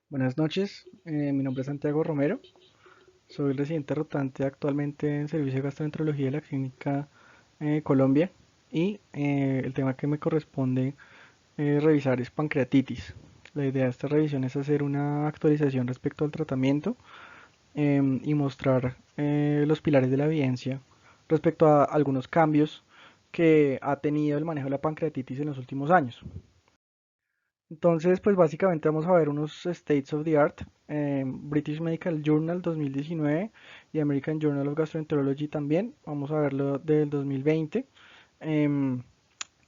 Buenas noches, mi nombre es Santiago Romero, soy residente rotante actualmente en Servicio de Gastroenterología de la Clínica Colombia y el tema que me corresponde revisar es pancreatitis. La idea de esta revisión es hacer una actualización respecto al tratamiento y mostrar los pilares de la evidencia respecto a algunos cambios que ha tenido el manejo de la pancreatitis en los últimos años. Entonces, pues básicamente vamos a ver unos States of the Art, British Medical Journal 2019 y American Journal of Gastroenterology también. Vamos a verlo del 2020 em,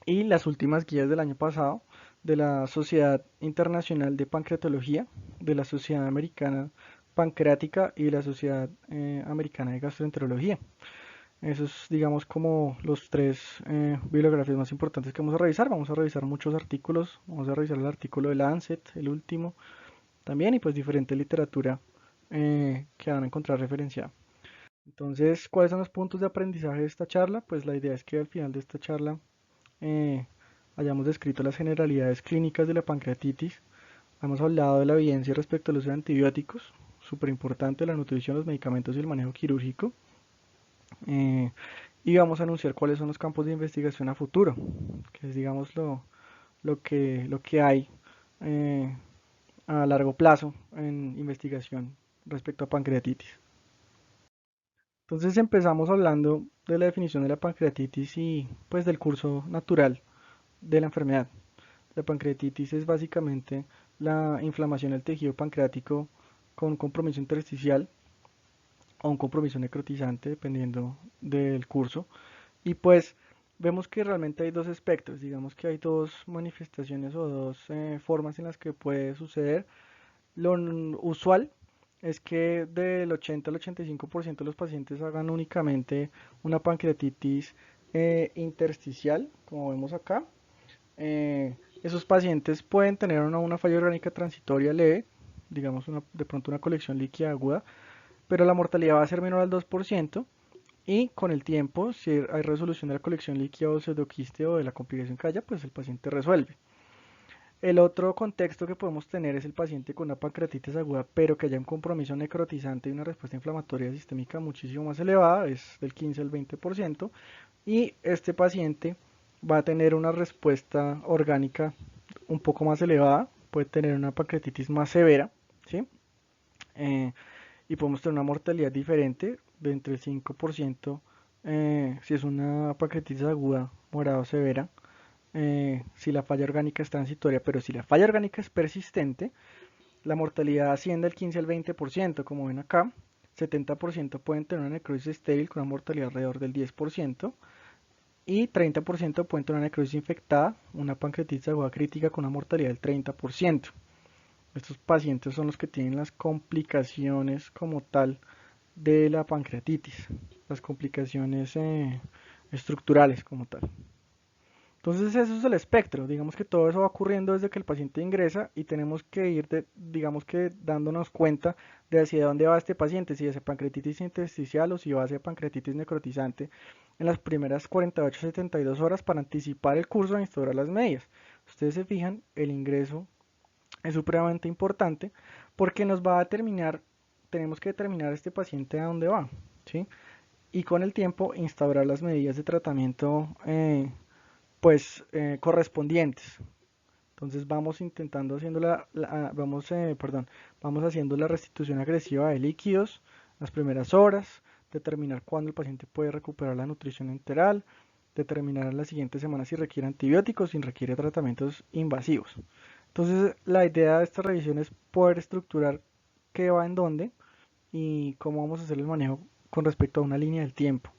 y las últimas guías del año pasado de la Sociedad Internacional de Pancreatología, de la Sociedad Americana Pancreática y de la Sociedad Americana de Gastroenterología. Esos, digamos, como los tres bibliografías más importantes que vamos a revisar. Vamos a revisar muchos artículos. Vamos a revisar el artículo de Lancet, el último, también, y pues diferente literatura que van a encontrar referenciada. Entonces, ¿cuáles son los puntos de aprendizaje de esta charla? Pues la idea es que al final de esta charla eh, hayamos descrito las generalidades clínicas de la pancreatitis. Hemos hablado de la evidencia respecto al uso de antibióticos, súper importante, la nutrición, los medicamentos y el manejo quirúrgico. Eh, y vamos a anunciar cuáles son los campos de investigación a futuro, que es digamos lo que hay eh, a largo plazo en investigación respecto a pancreatitis. Entonces empezamos hablando de la definición de la pancreatitis y pues del curso natural de la enfermedad. La pancreatitis es básicamente la inflamación del tejido pancreático con compromiso intersticial o un compromiso necrotizante dependiendo del curso. Y pues vemos que realmente hay dos espectros, digamos que hay dos manifestaciones o dos formas en las que puede suceder. Lo usual es que del 80 al 85% de los pacientes hagan únicamente una pancreatitis intersticial, como vemos acá. Esos pacientes pueden tener una falla orgánica transitoria leve, digamos de pronto una colección líquida aguda, pero la mortalidad va a ser menor al 2%. Y con el tiempo, si hay resolución de la colección líquida o pseudoquiste o de la complicación que haya, pues el paciente resuelve. El otro contexto que podemos tener es el paciente con una pancreatitis aguda, pero que haya un compromiso necrotizante y una respuesta inflamatoria sistémica muchísimo más elevada, es del 15 al 20%, y este paciente va a tener una respuesta orgánica un poco más elevada, puede tener una pancreatitis más severa, ¿sí? Eh, y podemos tener una mortalidad diferente de entre el 5% si es una pancreatitis aguda, morada o severa, si la falla orgánica es transitoria, pero si la falla orgánica es persistente, la mortalidad asciende del 15 al 20%, como ven acá. 70% pueden tener una necrosis estéril con una mortalidad alrededor del 10% y 30% pueden tener una necrosis infectada, una pancreatitis aguda crítica con una mortalidad del 30%. Estos pacientes son los que tienen las complicaciones como tal de la pancreatitis, las complicaciones estructurales como tal. Entonces eso es el espectro, digamos que todo eso va ocurriendo desde que el paciente ingresa y tenemos que ir, digamos que dándonos cuenta de hacia dónde va este paciente, si es pancreatitis intersticial o si va hacia pancreatitis necrotizante en las primeras 48-72 horas para anticipar el curso e instaurar las medidas. Ustedes se fijan, el ingreso es supremamente importante porque nos va a determinar, tenemos que determinar este paciente a dónde va, ¿sí? Y con el tiempo instaurar las medidas de tratamiento correspondientes. Entonces vamos intentando haciendo vamos haciendo la restitución agresiva de líquidos las primeras horas, determinar cuándo el paciente puede recuperar la nutrición enteral, determinar en las siguientes semanas si requiere antibióticos, si requiere tratamientos invasivos. Entonces la idea de esta revisión es poder estructurar qué va en dónde y cómo vamos a hacer el manejo con respecto a una línea del tiempo.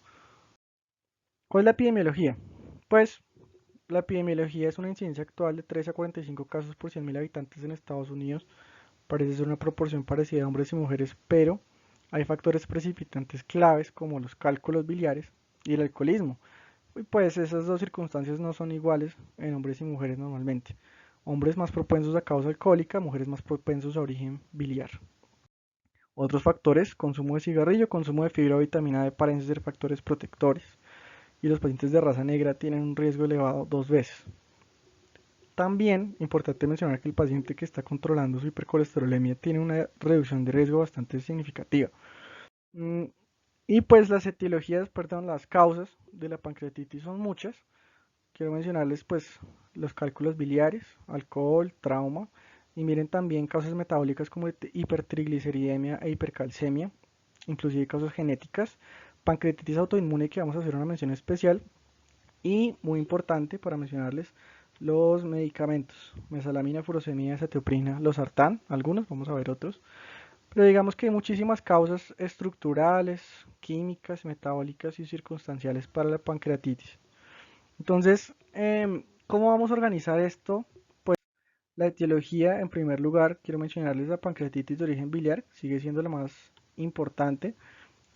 ¿Cuál es la epidemiología? Pues la epidemiología es una incidencia actual de 3 a 45 casos por 100.000 habitantes en Estados Unidos. Parece ser una proporción parecida a hombres y mujeres, pero hay factores precipitantes claves como los cálculos biliares y el alcoholismo. Y pues esas dos circunstancias no son iguales en hombres y mujeres normalmente. Hombres más propensos a causa alcohólica, mujeres más propensos a origen biliar. Otros factores, consumo de cigarrillo, consumo de fibra o vitamina D parecen ser factores protectores. Y los pacientes de raza negra tienen un riesgo elevado dos veces. También importante mencionar que el paciente que está controlando su hipercolesterolemia tiene una reducción de riesgo bastante significativa. Mm, Y pues las etiologías, perdón, las causas de la pancreatitis son muchas. Quiero mencionarles pues los cálculos biliares, alcohol, trauma, y miren también causas metabólicas como hipertrigliceridemia e hipercalcemia, inclusive causas genéticas, pancreatitis autoinmune que vamos a hacer una mención especial, y muy importante para mencionarles los medicamentos, mesalamina, furosemida, cetioprina, losartán, algunos, vamos a ver otros, pero digamos que hay muchísimas causas estructurales, químicas, metabólicas y circunstanciales para la pancreatitis. Entonces, ¿cómo vamos a organizar esto? Pues la etiología, en primer lugar, quiero mencionarles la pancreatitis de origen biliar, sigue siendo la más importante.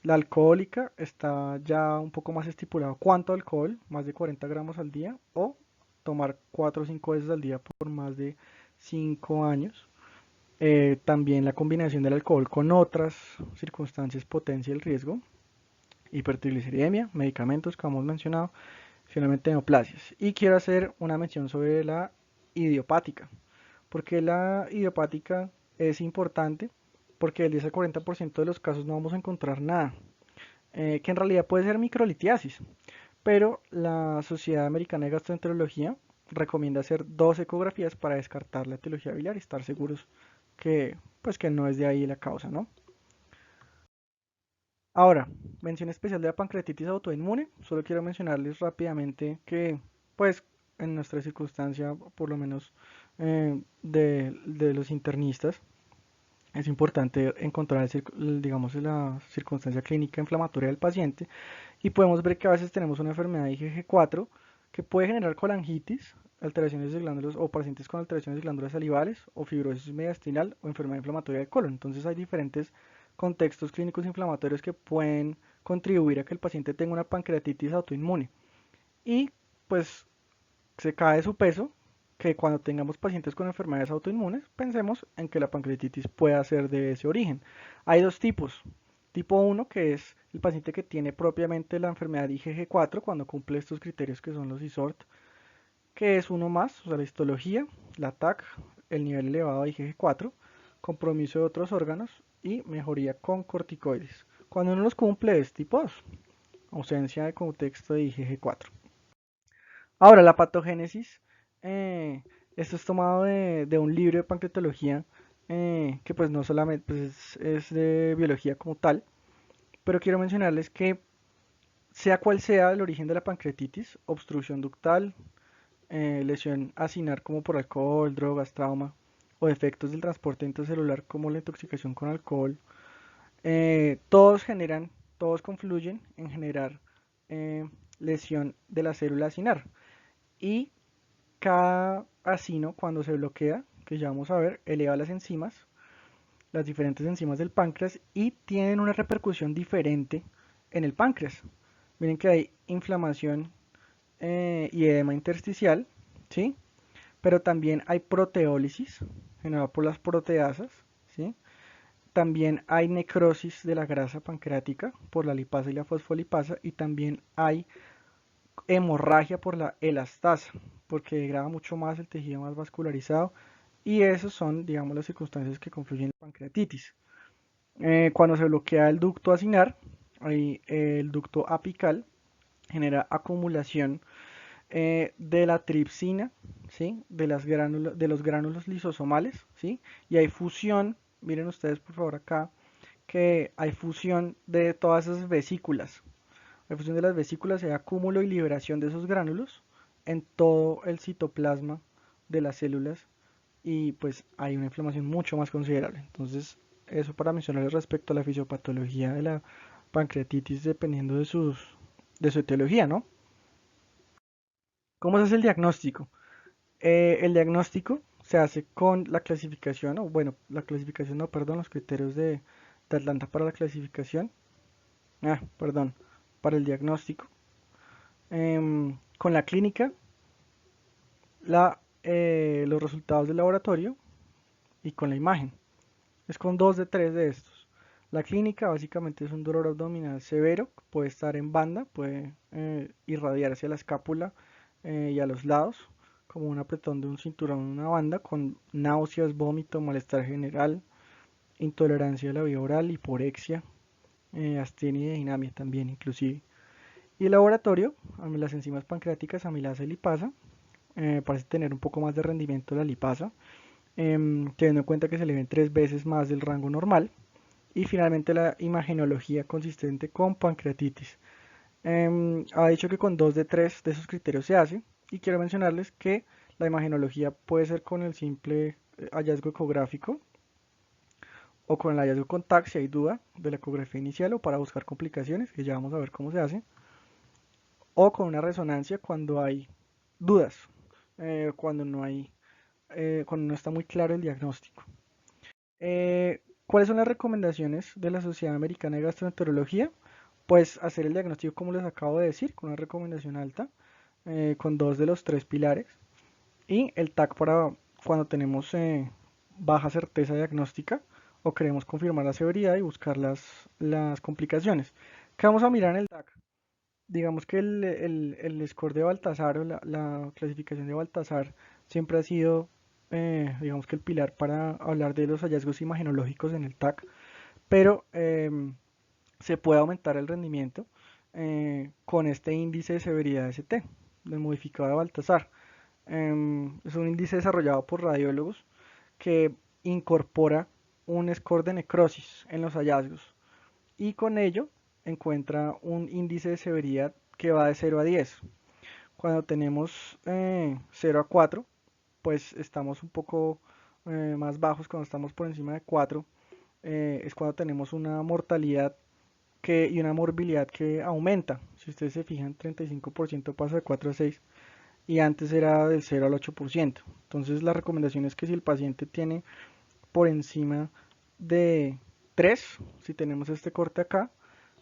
La alcohólica está ya un poco más estipulado cuánto alcohol, más de 40 gramos al día, o tomar 4 o 5 veces al día por más de 5 años. También la combinación del alcohol con otras circunstancias potencia el riesgo. Hipertrigliceridemia, medicamentos que hemos mencionado, finalmente neoplasias. Y quiero hacer una mención sobre la idiopática. Porque la idiopática es importante, porque del 10 al 40% de los casos no vamos a encontrar nada, que en realidad puede ser microlitiasis, pero la Sociedad Americana de Gastroenterología recomienda hacer 2 ecografías para descartar la etiología biliar y estar seguros que, pues, que no es de ahí la causa, ¿no? Ahora, mención especial de la pancreatitis autoinmune. Solo quiero mencionarles rápidamente que, pues, en nuestra circunstancia, por lo menos de los internistas, es importante encontrar, digamos, la circunstancia clínica inflamatoria del paciente y podemos ver que a veces tenemos una enfermedad de IgG4 que puede generar colangitis, alteraciones de glándulas o pacientes con alteraciones de glándulas salivales o fibrosis mediastinal o enfermedad inflamatoria del colon. Entonces hay diferentes contextos clínicos inflamatorios que pueden contribuir a que el paciente tenga una pancreatitis autoinmune. Y pues se cae su peso, que cuando tengamos pacientes con enfermedades autoinmunes, pensemos en que la pancreatitis pueda ser de ese origen. Hay dos tipos. Tipo 1, que es el paciente que tiene propiamente la enfermedad IgG4 cuando cumple estos criterios que son los ISORT, que es uno más, o sea, la histología, la TAC, el nivel elevado de IgG4, compromiso de otros órganos y mejoría con corticoides. Cuando uno los cumple es tipo 2, ausencia de contexto de IgG4. Ahora, la patogénesis, eh, esto es tomado de un libro de pancreatología que pues no solamente pues es de biología como tal, pero quiero mencionarles que sea cual sea el origen de la pancreatitis, obstrucción ductal, lesión acinar como por alcohol, drogas, trauma, o defectos del transporte intracelular como la intoxicación con alcohol, todos generan, todos confluyen en generar lesión de la célula acinar. Y cada acino, cuando se bloquea, que ya vamos a ver, eleva las enzimas, las diferentes enzimas del páncreas, y tienen una repercusión diferente en el páncreas. Miren que hay inflamación y edema intersticial, ¿sí? Pero también hay proteólisis generada por las proteasas, ¿sí? También hay necrosis de la grasa pancreática por la lipasa y la fosfolipasa, y también hay hemorragia por la elastasa, porque degrada mucho más el tejido más vascularizado, y esas son, digamos, las circunstancias que confluyen en la pancreatitis. Cuando se bloquea el ducto acinar, el ducto apical genera acumulación de la tripsina, ¿sí? De los gránulos lisosomales, ¿sí? Y hay fusión, miren ustedes por favor acá, que hay fusión de todas esas vesículas. La fusión de las vesículas es acúmulo y liberación de esos gránulos en todo el citoplasma de las células, y pues hay una inflamación mucho más considerable. Entonces, eso para mencionarles respecto a la fisiopatología de la pancreatitis dependiendo de su etiología, ¿no? ¿Cómo se hace el diagnóstico? El diagnóstico se hace con la clasificación, o bueno, la clasificación, no, perdón, los criterios de Atlanta para la clasificación, perdón, para el diagnóstico, con la clínica, los resultados del laboratorio y con la imagen. Es con 2 de 3 de estos. La clínica básicamente es un dolor abdominal severo, puede estar en banda, puede irradiar hacia la escápula y a los lados, como un apretón de un cinturón en una banda, con náuseas, vómito, malestar general, intolerancia a la vía oral, hiporexia, astenia y dinamia también inclusive. Y el laboratorio, las enzimas pancreáticas amilasa y lipasa, parece tener un poco más de rendimiento la lipasa, teniendo en cuenta que se le ven 3 veces más del rango normal. Y finalmente la imagenología consistente con pancreatitis. Ha dicho que con 2 de 3 de esos criterios se hace, y quiero mencionarles que la imagenología puede ser con el simple hallazgo ecográfico o con el hallazgo con TAC si hay duda de la ecografía inicial o para buscar complicaciones, que ya vamos a ver cómo se hace, o con una resonancia cuando hay dudas, cuando no hay, cuando no está muy claro el diagnóstico. ¿Cuáles son las recomendaciones de la Sociedad Americana de Gastroenterología? Pues hacer el diagnóstico como les acabo de decir, con una recomendación alta, con 2 de los 3 pilares, y el TAC para cuando tenemos baja certeza diagnóstica o queremos confirmar la severidad y buscar las complicaciones. ¿Qué vamos a mirar en el TAC? Digamos que el score de Baltasar o la clasificación de Baltasar siempre ha sido, digamos que el pilar para hablar de los hallazgos imagenológicos en el TAC, pero se puede aumentar el rendimiento con este índice de severidad ST, del modificado de Baltasar. Es un índice desarrollado por radiólogos que incorpora un score de necrosis en los hallazgos y con ello encuentra un índice de severidad que va de 0 a 10. Cuando tenemos 0 a 4, pues estamos un poco más bajos. Cuando estamos por encima de 4, es cuando tenemos una mortalidad y una morbilidad que aumenta. Si ustedes se fijan, 35% pasa de 4 a 6 y antes era del 0 al 8%. Entonces la recomendación es que si el paciente tiene por encima de 3, si tenemos este corte acá,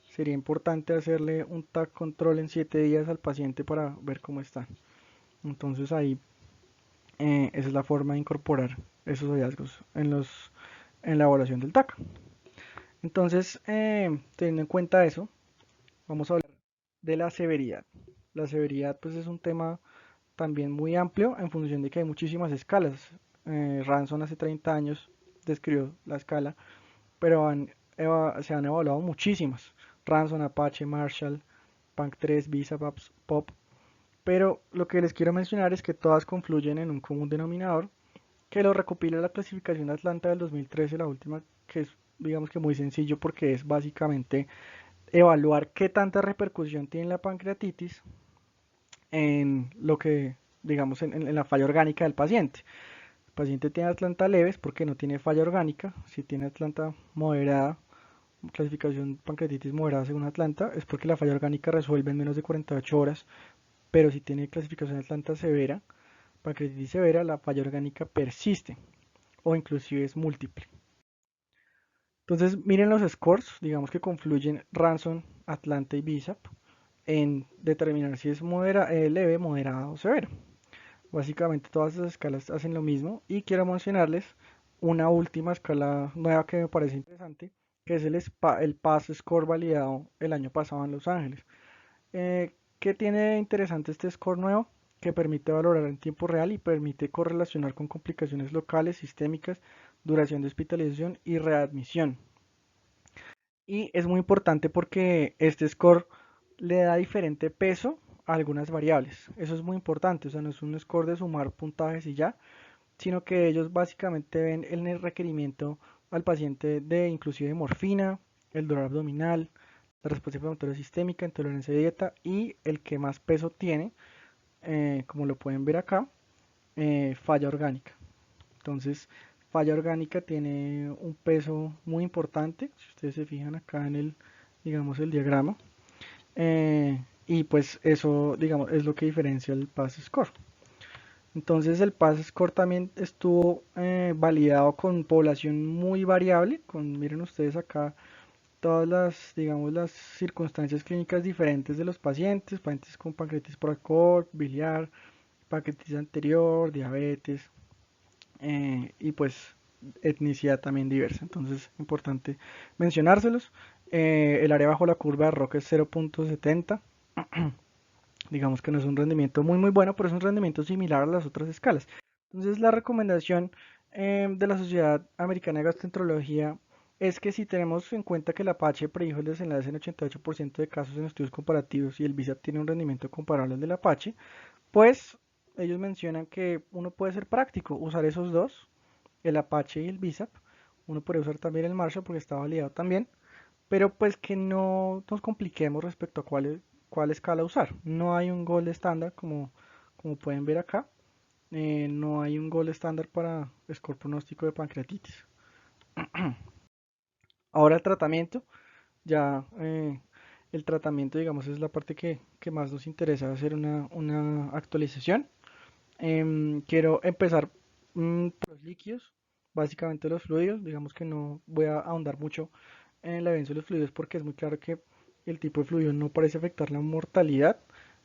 sería importante hacerle un TAC control en 7 días al paciente para ver cómo está. Entonces ahí esa es la forma de incorporar esos hallazgos en la evaluación del TAC. Entonces, teniendo en cuenta eso, vamos a hablar de la severidad. La severidad pues es un tema también muy amplio en función de que hay muchísimas escalas. Ranson hace 30 años describió la escala, pero se han evaluado muchísimas. Ranson, Apache, Marshall, Panc 3, Visa, POP. Pero lo que les quiero mencionar es que todas confluyen en un común denominador que lo recopila la clasificación de Atlanta del 2013, la última, que es digamos que muy sencillo porque es básicamente evaluar qué tanta repercusión tiene la pancreatitis en lo que, digamos, en la falla orgánica del paciente. El paciente tiene Atlanta leves porque no tiene falla orgánica. Si tiene Atlanta moderada, clasificación pancreatitis moderada según Atlanta, es porque la falla orgánica resuelve en menos de 48 horas. Pero si tiene clasificación Atlanta severa, pancreatitis severa, la falla orgánica persiste o inclusive es múltiple. Entonces miren los scores, digamos que confluyen Ranson, Atlanta y BISAP en determinar si es leve, moderada o severa. Básicamente todas esas escalas hacen lo mismo y quiero mencionarles una última escala nueva que me parece interesante, que es el PAS Score validado el año pasado en Los Ángeles. ¿Qué tiene de interesante este score nuevo? Que permite valorar en tiempo real y permite correlacionar con complicaciones locales, sistémicas, duración de hospitalización y readmisión. Y es muy importante porque este score le da diferente peso a algunas variables. Eso es muy importante, o sea, no es un score de sumar puntajes y ya, sino que ellos básicamente ven el requerimiento al paciente de inclusive morfina, el dolor abdominal, la respuesta inflamatoria sistémica, intolerancia de dieta y el que más peso tiene, como lo pueden ver acá, falla orgánica. Entonces, falla orgánica tiene un peso muy importante, si ustedes se fijan acá en digamos, el diagrama. Y pues eso, digamos, es lo que diferencia el PAS Score. Entonces el PAS Score también estuvo validado con población muy variable, miren ustedes acá todas digamos, las circunstancias clínicas diferentes de los pacientes con pancreatitis por alcohol, biliar, pancreatitis anterior, diabetes, y pues etnicidad también diversa. Entonces, importante mencionárselos. El área bajo la curva de ROC es 0.70. Digamos que no es un rendimiento muy bueno, pero es un rendimiento similar a las otras escalas. Entonces la recomendación de la Sociedad Americana de Gastroenterología es que si tenemos en cuenta que el Apache predijo el desenlace en 88% de casos en estudios comparativos y el BISAP tiene un rendimiento comparable al del Apache, pues ellos mencionan que uno puede ser práctico, usar esos dos, el Apache y el BISAP. Uno puede usar también el Marshall porque está validado también, pero pues que no nos compliquemos respecto a cuál escala usar. No hay un gold estándar como pueden ver acá. No hay un gold estándar para score pronóstico de pancreatitis. Ahora el tratamiento, ya el tratamiento digamos es la parte que más nos interesa hacer una actualización. Quiero empezar por los líquidos, básicamente los fluidos. Digamos que no voy a ahondar mucho en la evidencia de los fluidos porque es muy claro que el tipo de fluido no parece afectar la mortalidad.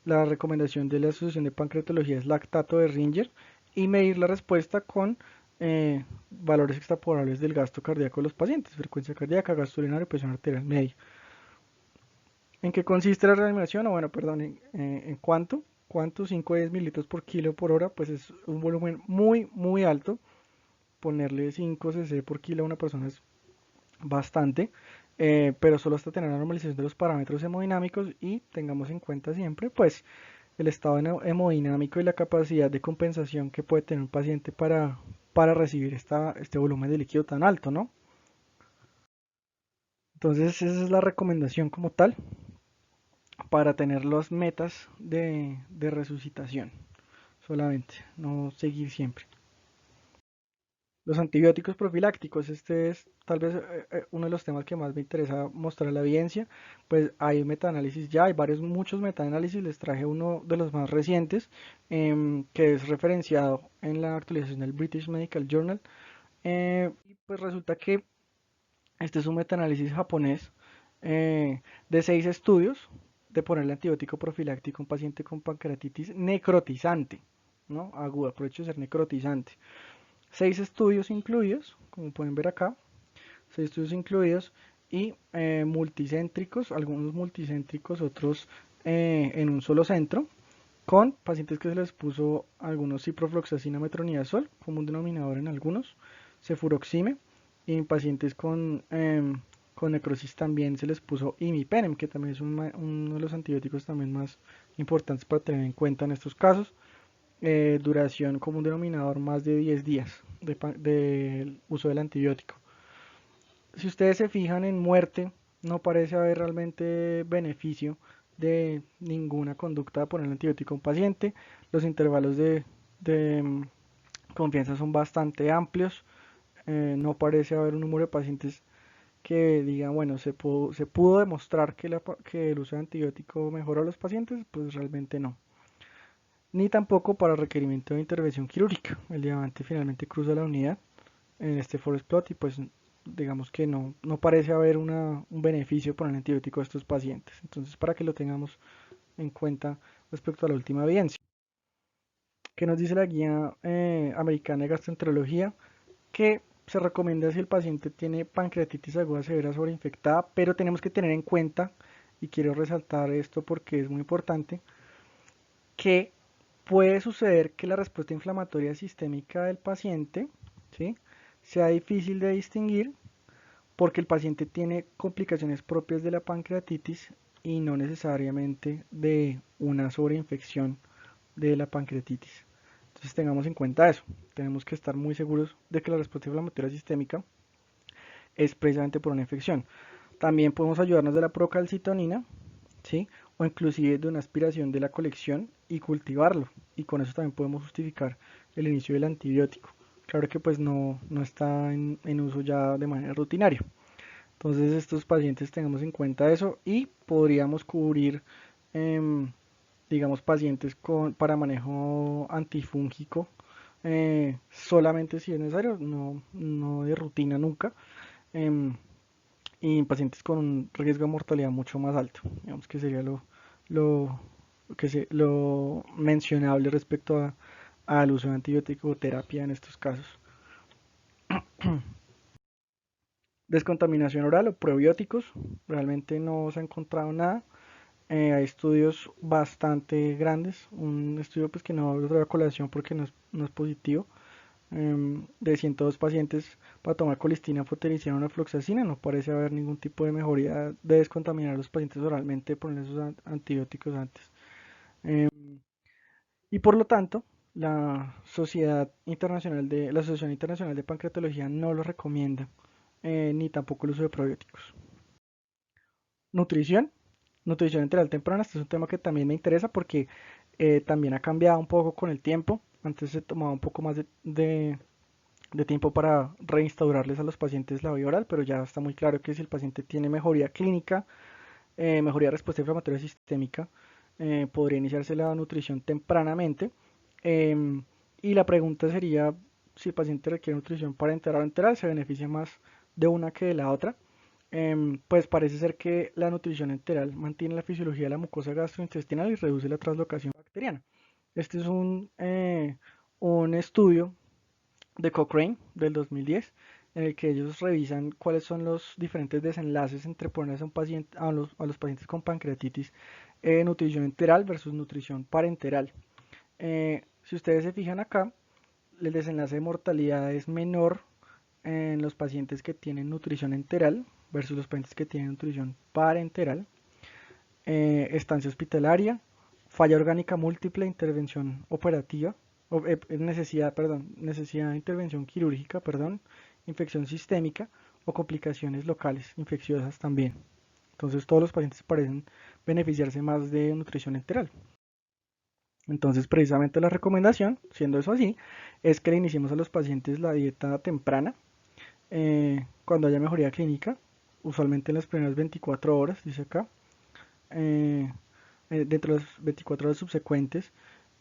La recomendación de la Asociación de Pancreatología es lactato de Ringer y medir la respuesta con valores extrapolables del gasto cardíaco de los pacientes, frecuencia cardíaca, gasto urinario, presión arterial media. ¿En qué consiste la reanimación? O bueno, perdón, en cuánto, 5 a 10 mililitros por kilo por hora, pues es un volumen muy alto. Ponerle 5 cc por kilo a una persona es bastante, pero solo hasta tener la normalización de los parámetros hemodinámicos y tengamos en cuenta siempre, pues, el estado hemodinámico y la capacidad de compensación que puede tener un paciente para recibir este volumen de líquido tan alto, ¿no? Entonces, esa es la recomendación como tal para tener las metas de resucitación solamente, no seguir siempre. Los antibióticos profilácticos, este es tal vez uno de los temas que más me interesa mostrar a la evidencia. Pues hay metaanálisis ya, hay muchos metaanálisis, les traje uno de los más recientes, que es referenciado en la actualización del British Medical Journal. Y pues resulta que este es un metaanálisis japonés de 6 estudios de ponerle antibiótico profiláctico a un paciente con pancreatitis necrotizante, ¿no? Aguda, por hecho de ser necrotizante. 6 estudios incluidos, como pueden ver acá, 6 estudios incluidos y multicéntricos, algunos multicéntricos, otros en un solo centro, con pacientes que se les puso algunos ciprofloxacina metronidazol, como un denominador en algunos, cefuroxime, y en pacientes con necrosis también se les puso imipenem, que también es uno de los antibióticos también más importantes para tener en cuenta en estos casos. Duración como un denominador más de 10 días de uso del antibiótico. Si ustedes se fijan en muerte, no parece haber realmente beneficio de ninguna conducta de poner el antibiótico a un paciente. Los intervalos de confianza son bastante amplios. No parece haber un número de pacientes que digan, bueno, se pudo demostrar que el uso de antibiótico mejoró a los pacientes, pues realmente no. Ni tampoco para requerimiento de intervención quirúrgica. El diamante finalmente cruza la unidad en este forest plot y pues digamos que no parece haber un beneficio por el antibiótico a estos pacientes. Entonces, para que lo tengamos en cuenta respecto a la última evidencia. ¿Qué nos dice la guía americana de gastroenterología? Que se recomienda si el paciente tiene pancreatitis aguda severa sobreinfectada, pero tenemos que tener en cuenta, y quiero resaltar esto porque es muy importante, que puede suceder que la respuesta inflamatoria sistémica del paciente, ¿sí?, sea difícil de distinguir porque el paciente tiene complicaciones propias de la pancreatitis y no necesariamente de una sobreinfección de la pancreatitis. Entonces tengamos en cuenta eso. Tenemos que estar muy seguros de que la respuesta inflamatoria sistémica es precisamente por una infección. También podemos ayudarnos de la procalcitonina, ¿sí?, o inclusive de una aspiración de la colección y cultivarlo. Y con eso también podemos justificar el inicio del antibiótico. Claro que pues no está en uso ya de manera rutinaria. Entonces estos pacientes tengamos en cuenta eso y podríamos cubrir, em, digamos, pacientes para manejo antifúngico solamente si es necesario, no de rutina nunca, em, y en pacientes con un riesgo de mortalidad mucho más alto, digamos que sería lo, lo mencionable respecto al uso de antibiótico terapia en estos casos. Descontaminación oral o probióticos, realmente no se ha encontrado nada. Hay estudios bastante grandes, un estudio pues que no lo traigo a colación porque no es positivo, de 102 pacientes para tomar colistina, fotericina o fluoxacina, no parece haber ningún tipo de mejoría de descontaminar a los pacientes oralmente por esos antibióticos antes. Em, y por lo tanto, la Asociación Internacional de Pancreatología no lo recomienda, ni tampoco el uso de probióticos. Nutrición, nutrición enteral temprana, este es un tema que también me interesa porque también ha cambiado un poco con el tiempo. Antes se tomaba un poco más de tiempo para reinstaurarles a los pacientes la vía oral, pero ya está muy claro que si el paciente tiene mejoría clínica, mejoría de respuesta inflamatoria sistémica, podría iniciarse la nutrición tempranamente. Em, y la pregunta sería si el paciente requiere nutrición parenteral o enteral, se beneficia más de una que de la otra. Pues parece ser que la nutrición enteral mantiene la fisiología de la mucosa gastrointestinal y reduce la translocación bacteriana. Este es un estudio de Cochrane del 2010 en el que ellos revisan cuáles son los diferentes desenlaces entre ponerse a, un paciente, a los pacientes con pancreatitis, nutrición enteral versus nutrición parenteral. Si ustedes se fijan acá, el desenlace de mortalidad es menor en los pacientes que tienen nutrición enteral versus los pacientes que tienen nutrición parenteral. Estancia hospitalaria, falla orgánica múltiple, intervención operativa, necesidad de intervención quirúrgica, perdón, infección sistémica o complicaciones locales infecciosas también. Entonces todos los pacientes parecen beneficiarse más de nutrición enteral. Entonces precisamente la recomendación, siendo eso así, es que le iniciemos a los pacientes la dieta temprana, cuando haya mejoría clínica, usualmente en las primeras 24 horas, dice acá, eh, dentro de las 24 horas subsecuentes,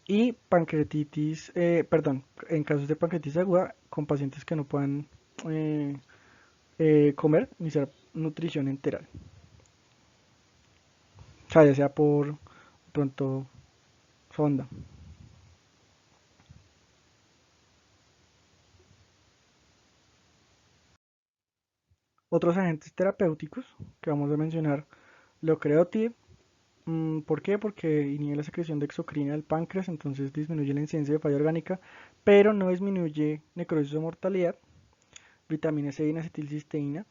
y pancreatitis, perdón, en casos de pancreatitis aguda con pacientes que no puedan eh, comer, iniciar nutrición enteral, o sea, ya sea por pronto sonda. Otros agentes terapéuticos que vamos a mencionar, Leukerotil. ¿Por qué? Porque inhibe la secreción de exocrina del páncreas, entonces disminuye la incidencia de falla orgánica, pero no disminuye necrosis o mortalidad. Vitamina C y acetilcisteína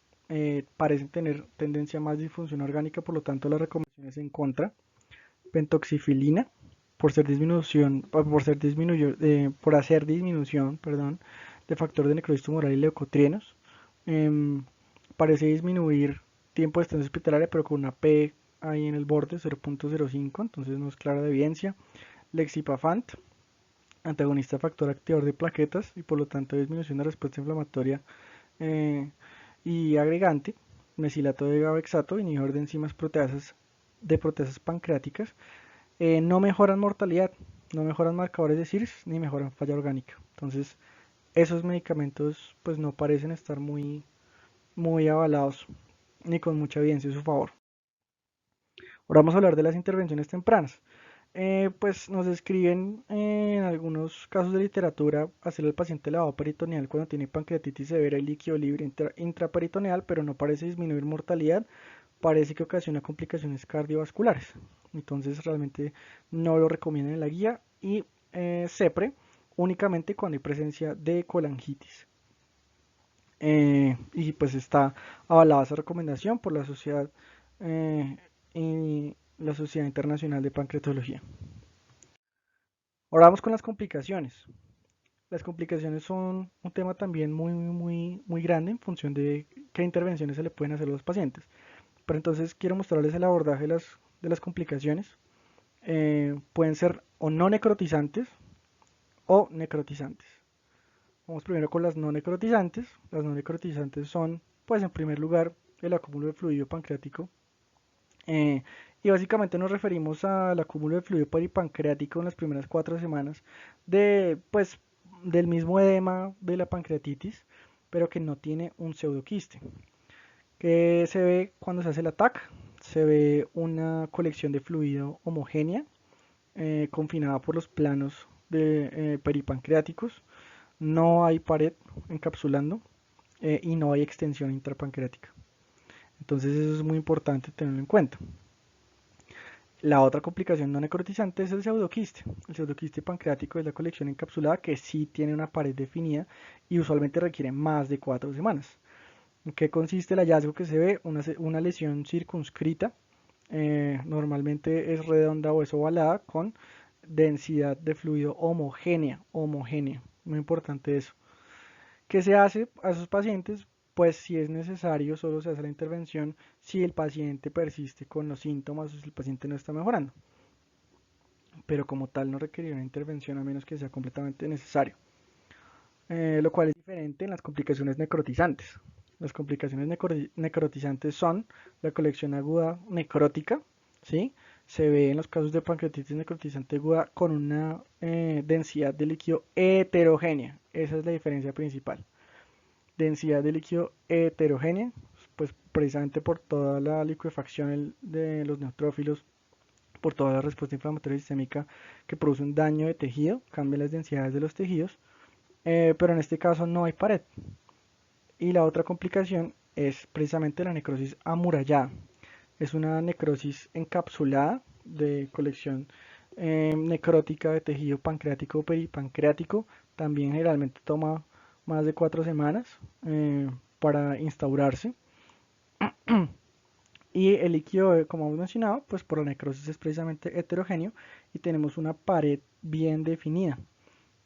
parecen tener tendencia a más disfunción orgánica, por lo tanto las recomendaciones en contra. Pentoxifilina, por hacer disminución, perdón, de factor de necrosis tumoral y leucotrienos. Em, Parece disminuir tiempo de estancia hospitalaria, pero con una P ahí en el borde, 0.05, entonces no es clara de evidencia. Lexipafant, antagonista factor activador de plaquetas y por lo tanto disminución de respuesta inflamatoria eh, y agregante. Mesilato de gabexato, inhibidor de enzimas proteasas de proteasas pancreáticas, no mejoran mortalidad, no mejoran marcadores de CIRS ni mejoran falla orgánica. Entonces, esos medicamentos pues no parecen estar muy avalados ni con mucha evidencia a su favor. Ahora vamos a hablar de las intervenciones tempranas. Pues nos describen en algunos casos de literatura hacerle al paciente lavado peritoneal cuando tiene pancreatitis severa y líquido libre intraperitoneal, pero no parece disminuir mortalidad, parece que ocasiona complicaciones cardiovasculares. Entonces realmente no lo recomiendan en la guía y CEPRE únicamente cuando hay presencia de colangitis. Y pues está avalada esa recomendación por eh, la Sociedad Internacional de Pancreatología. Ahora vamos con las complicaciones. Las complicaciones son un tema también muy grande en función de qué intervenciones se le pueden hacer a los pacientes. Pero entonces quiero mostrarles el abordaje de las complicaciones. Pueden ser o no necrotizantes o necrotizantes. Vamos primero con las no necrotizantes. Las no necrotizantes son, pues en primer lugar, el acúmulo de fluido pancreático. Eh, y básicamente nos referimos al acúmulo de fluido peripancreático en las primeras 4 semanas pues, del mismo edema de la pancreatitis, pero que no tiene un pseudoquiste. ¿Qué se ve cuando se hace el ATAC? Se ve una colección de fluido homogénea, confinada por los planos peripancreáticos. No hay pared encapsulando y no hay extensión intrapancreática. Entonces eso es muy importante tenerlo en cuenta. La otra complicación no necrotizante es el pseudoquiste. El pseudoquiste pancreático es la colección encapsulada que sí tiene una pared definida y usualmente requiere más de 4 semanas. ¿En qué consiste el hallazgo que se ve? Una lesión circunscrita, normalmente es redonda o es ovalada con densidad de fluido homogénea, muy importante eso. ¿Qué se hace a esos pacientes? Pues si es necesario, solo se hace la intervención si el paciente persiste con los síntomas o si el paciente no está mejorando, pero como tal no requerirá una intervención a menos que sea completamente necesario. Lo cual es diferente en las complicaciones necrotizantes. Las complicaciones necrotizantes son la colección aguda necrótica, ¿sí? Se ve en los casos de pancreatitis necrotizante aguda con una densidad de líquido heterogénea. Esa es la diferencia principal. Densidad de líquido heterogénea, pues precisamente por toda la liquefacción de los neutrófilos, por toda la respuesta inflamatoria sistémica que produce un daño de tejido, cambia las densidades de los tejidos, pero en este caso no hay pared. Y la otra complicación es precisamente la necrosis amurallada. Es una necrosis encapsulada de colección necrótica de tejido pancreático o peripancreático. También generalmente toma más de 4 semanas para instaurarse. Y el líquido, como hemos mencionado, pues por la necrosis es precisamente heterogéneo y tenemos una pared bien definida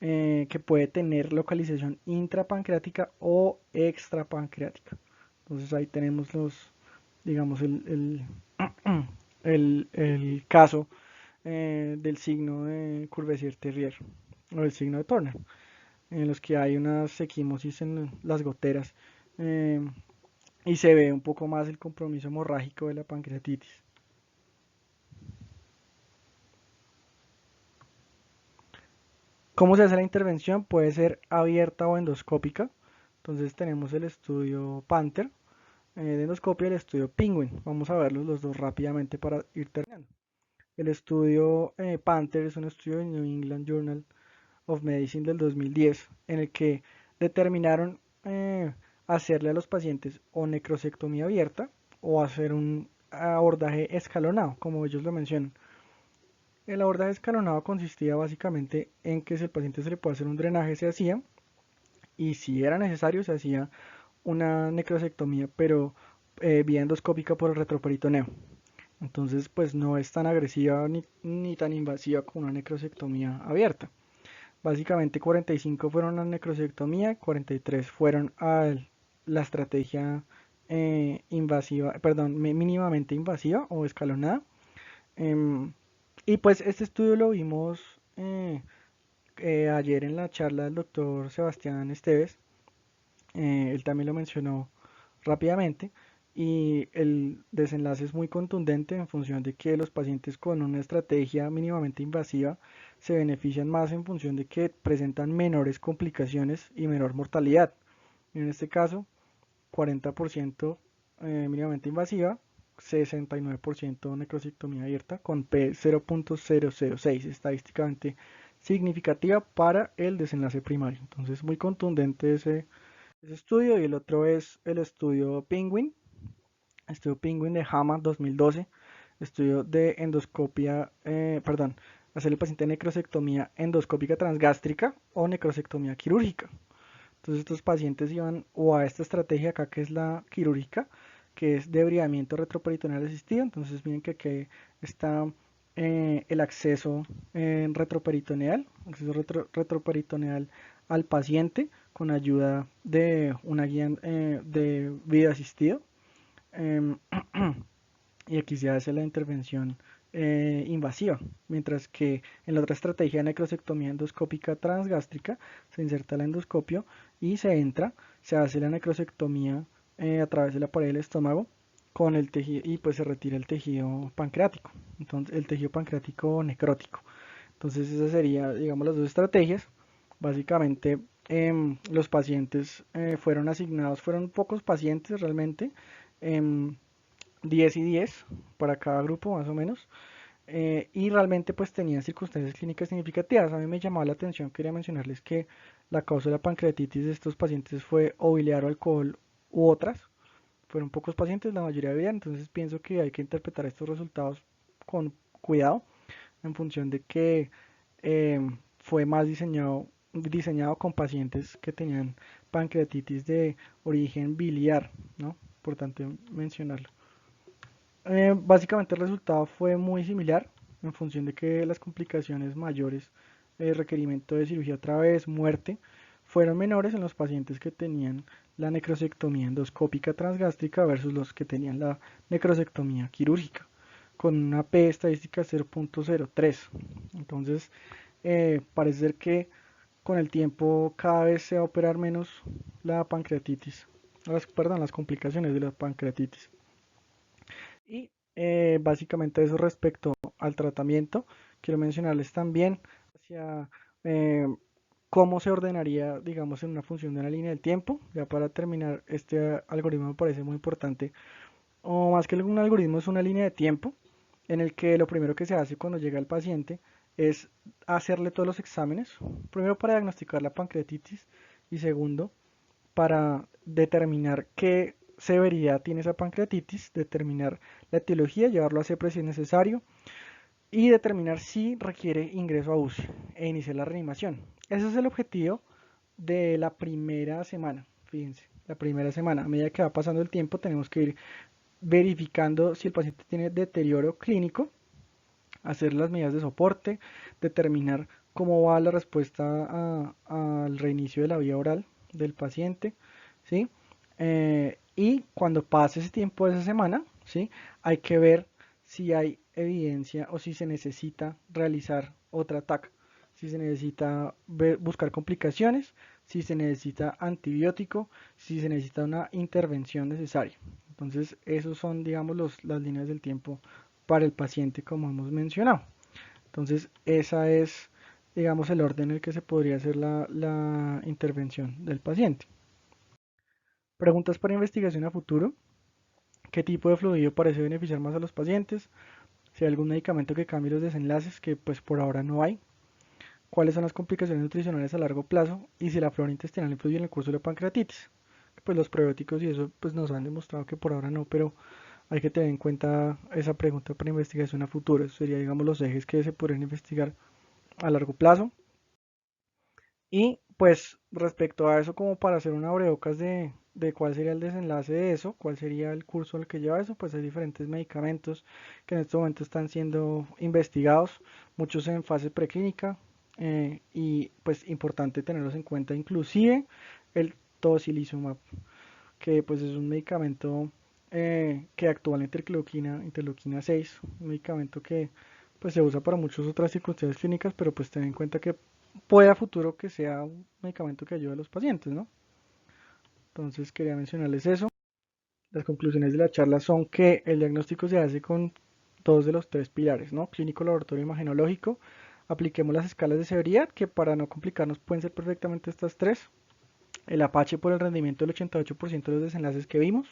que puede tener localización intrapancreática o extrapancreática. Entonces ahí tenemos digamos, el caso del signo de Courvoisier-Terrier o el signo de Turner, en los que hay una equimosis en las goteras eh, y se ve un poco más el compromiso hemorrágico de la pancreatitis. ¿Cómo se hace la intervención? Puede ser abierta o endoscópica. Entonces tenemos el estudio Panther de endoscopia y el estudio Penguin. Vamos a verlos los dos rápidamente para ir terminando. El estudio Panther es un estudio de New England Journal of Medicine del 2010 en el que determinaron hacerle a los pacientes o necrosectomía abierta o hacer un abordaje escalonado, como ellos lo mencionan. El abordaje escalonado consistía básicamente en que si el paciente se le puede hacer un drenaje, se hacía, y si era necesario, se hacía una necrosectomía, pero vía endoscópica por el retroperitoneo. Entonces, pues no es tan agresiva ni tan invasiva como una necrosectomía abierta. Básicamente 45 fueron a necrosectomía, 43 fueron a la estrategia invasiva, perdón, mínimamente invasiva o escalonada. Em, y pues este estudio lo vimos ayer en la charla del doctor Sebastián Esteves. Él también lo mencionó rápidamente y el desenlace es muy contundente en función de que los pacientes con una estrategia mínimamente invasiva se benefician más en función de que presentan menores complicaciones y menor mortalidad. En este caso, 40% mínimamente invasiva, 69% necrosectomía abierta con P 0.006, estadísticamente significativa para el desenlace primario. Entonces, muy contundente ese estudio. Y el otro es el estudio Penguin de JAMA 2012, estudio de endoscopia, perdón, hacerle al paciente necrosectomía endoscópica transgástrica o necrosectomía quirúrgica. Entonces estos pacientes iban o a esta estrategia acá que es la quirúrgica, que es debridamiento retroperitoneal asistido. Entonces miren que aquí está el acceso retroperitoneal al paciente con ayuda de una guía de video asistido. Eh, y aquí se hace la intervención invasiva, mientras que en la otra estrategia de necrosectomía endoscópica transgástrica se inserta el endoscopio y se hace la necrosectomía a través de la pared del estómago con el tejido y pues se retira el tejido pancreático, entonces el tejido pancreático necrótico. Entonces esas serían, digamos, las dos estrategias. Básicamente los pacientes fueron asignados, fueron pocos pacientes realmente, em, 10 y 10 para cada grupo más o menos. Y realmente pues tenían circunstancias clínicas significativas. A mí me llamaba la atención, quería mencionarles que la causa de la pancreatitis de estos pacientes fue o biliar o alcohol u otras. Fueron pocos pacientes, la mayoría había, entonces pienso que hay que interpretar estos resultados con cuidado en función de que fue más diseñado con pacientes que tenían pancreatitis de origen biliar, ¿no? Importante mencionarlo. Básicamente el resultado fue muy similar en función de que las complicaciones mayores, requerimiento de cirugía otra vez, muerte, fueron menores en los pacientes que tenían la necrosectomía endoscópica transgástrica versus los que tenían la necrosectomía quirúrgica, con una P estadística 0.03. Entonces, parece ser que con el tiempo cada vez se va a operar menos la pancreatitis, las complicaciones de la pancreatitis. Y básicamente eso respecto al tratamiento. Quiero mencionarles también hacia eh, cómo se ordenaría, digamos, en una función de una línea del tiempo. Ya para terminar, este algoritmo me parece muy importante. O más que un algoritmo es una línea de tiempo en el que lo primero que se hace cuando llega el paciente es hacerle todos los exámenes. Primero para diagnosticar la pancreatitis y segundo para determinar qué severidad tiene esa pancreatitis, determinar la etiología, llevarlo a CEPRE si es necesario y determinar si requiere ingreso a UCI e iniciar la reanimación. Ese es el objetivo de la primera semana. Fíjense, la primera semana. A medida que va pasando el tiempo tenemos que ir verificando si el paciente tiene deterioro clínico, hacer las medidas de soporte, determinar cómo va la respuesta al reinicio de la vía oral del paciente, ¿sí? Y cuando pase ese tiempo de esa semana, ¿sí? Hay que ver si hay evidencia o si se necesita realizar otra TAC, si se necesita buscar complicaciones, si se necesita antibiótico, si se necesita una intervención necesaria. Entonces, esos son, digamos, las líneas del tiempo para el paciente, como hemos mencionado. Entonces, esa es, digamos, el orden en el que se podría hacer la intervención del paciente. Preguntas para investigación a futuro. ¿Qué tipo de fluido parece beneficiar más a los pacientes? Si hay algún medicamento que cambie los desenlaces, que pues por ahora no hay. ¿Cuáles son las complicaciones nutricionales a largo plazo? Y si la flora intestinal influye en el curso de la pancreatitis. Pues los probióticos y eso pues nos han demostrado que por ahora no, pero hay que tener en cuenta esa pregunta para investigación a futuro. Eso sería, digamos, los ejes que se podrían investigar a largo plazo. Y pues respecto a eso, como para hacer una abrebocas de cuál sería el desenlace de eso, cuál sería el curso al que lleva eso, pues hay diferentes medicamentos que en este momento están siendo investigados, muchos en fase preclínica, y pues importante tenerlos en cuenta, inclusive el tocilizumab, que pues es un medicamento que actúa en la interleuquina 6, un medicamento que pues se usa para muchas otras circunstancias clínicas, pero pues ten en cuenta que puede a futuro que sea un medicamento que ayude a los pacientes, ¿no? Entonces quería mencionarles eso. Las conclusiones de la charla son que el diagnóstico se hace con dos de los tres pilares, ¿no? Clínico, laboratorio, imagenológico. Apliquemos las escalas de severidad, que para no complicarnos pueden ser perfectamente estas tres. El Apache por el rendimiento del 88% de los desenlaces que vimos.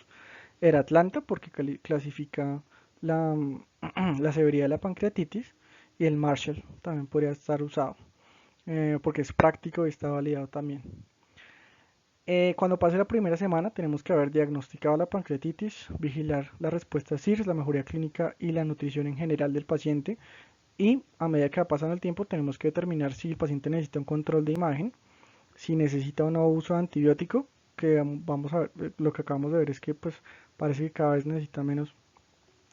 Era Atlanta porque clasifica la, la severidad de la pancreatitis. Y el Marshall también podría estar usado porque es práctico y está validado también. Cuando pase la primera semana tenemos que haber diagnosticado la pancreatitis, vigilar la respuesta a CIRS, la mejoría clínica y la nutrición en general del paciente y a medida que va pasando el tiempo tenemos que determinar si el paciente necesita un control de imagen, si necesita o no uso de antibiótico, que vamos a ver, lo que acabamos de ver es que pues parece que cada vez necesita menos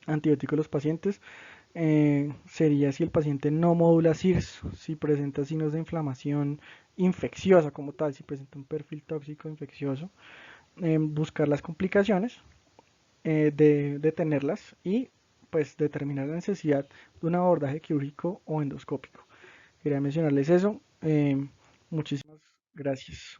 antibióticos los pacientes. Sería si el paciente no modula CIRS, si presenta signos de inflamación infecciosa como tal, si presenta un perfil tóxico infeccioso, buscar las complicaciones, de detenerlas y pues determinar la necesidad de un abordaje quirúrgico o endoscópico. Quería mencionarles eso. Muchísimas gracias.